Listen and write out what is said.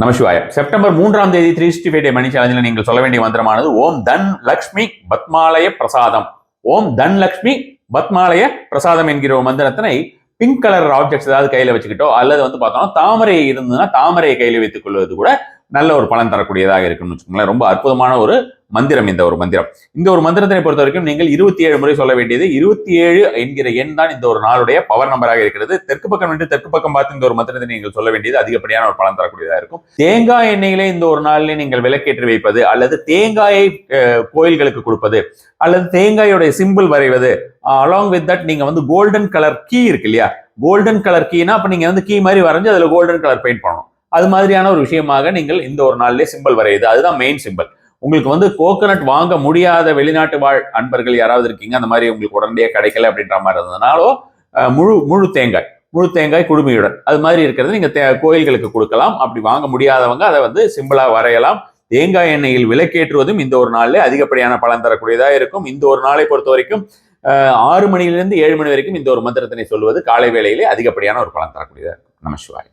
நமசிவாய. September 3ஆம் தேதி 365 டே மணி சேலஞ்சில் நீங்கள் சொல்ல வேண்டிய மந்திரமானது ஓம் தன் லக்ஷ்மி பத்மாலய பிரசாதம். ஓம் தன் லக்ஷ்மி பத்மாலய பிரசாதம் என்கிற ஒரு மந்திரத்தினை பிங்க் கலர் ஆப்ஜெக்ட்ஸ் ஏதாவது கையில வச்சுக்கிட்டோ அல்லது பார்த்தோம்னா தாமரை இருந்ததுன்னா தாமரையை கையில வைத்துக் கொள்வது கூட நல்ல ஒரு பலன் தரக்கூடியதாக இருக்குன்னு வச்சுக்கோங்களேன். ரொம்ப அற்புதமான ஒரு மந்திரம் இந்த ஒரு மந்திரம். இந்த ஒரு மந்திரத்தை பொறுத்த வரைக்கும் நீங்கள் 27 முறை சொல்ல வேண்டியது. 27 என்கிற எண் தான் இந்த ஒரு நாளுடைய பவர் நம்பராக இருக்கிறது. தெற்கு பக்கம் நின்று தெற்கு பக்கம் பார்த்து இந்த ஒரு மந்திரத்தை நீங்கள் சொல்ல வேண்டியது அதிகப்படியான ஒரு பலன் தரக்கூடியதாக இருக்கும். தேங்காய் எண்ணெயிலே இந்த ஒரு நாளிலே நீங்கள் விளக்கேற்றி வைப்பது அல்லது தேங்காயை கோயில்களுக்கு கொடுப்பது அல்லது தேங்காயோடைய சிம்பிள் வரைவது, அலாங் வித் தட் நீங்க கோல்டன் கலர் கீ இருக்கு இல்லையா, கோல்டன் கலர் கீனா அப்ப நீங்க கீ மாதிரி வரைஞ்சு அதுல கோல்டன் கலர் பெயிண்ட் பண்ணணும். அது மாதிரியான ஒரு விஷயமாக நீங்கள் இந்த ஒரு நாளிலே சிம்பிள் வரையுது. அதுதான் மெயின் சிம்பிள். உங்களுக்கு கோகனட் வாங்க முடியாத வெளிநாட்டு வாழ் அன்பர்கள் யாராவது இருக்கீங்க, அந்த மாதிரி உங்களுக்கு உடனடியாக கிடைக்கல அப்படின்ற மாதிரி இருந்ததுனாலோ முழு தேங்காய் குடுமையுடன் அது மாதிரி இருக்கிறது நீங்க கோயில்களுக்கு கொடுக்கலாம். அப்படி வாங்க முடியாதவங்க அதை சிம்பிளா வரையலாம். தேங்காய் எண்ணெயில் விளக்கேற்றுவதும் இந்த ஒரு நாளிலே அதிகப்படியான பலன் தரக்கூடியதாக இருக்கும். இந்த ஒரு நாளை பொறுத்த வரைக்கும் 6 மணியிலிருந்து 7 மணி வரைக்கும் இந்த ஒரு மந்திரத்தினை சொல்வது காலை வேளையிலே அதிகப்படியான ஒரு பலன் தரக்கூடியதாக இருக்கும். நமசிவாய்.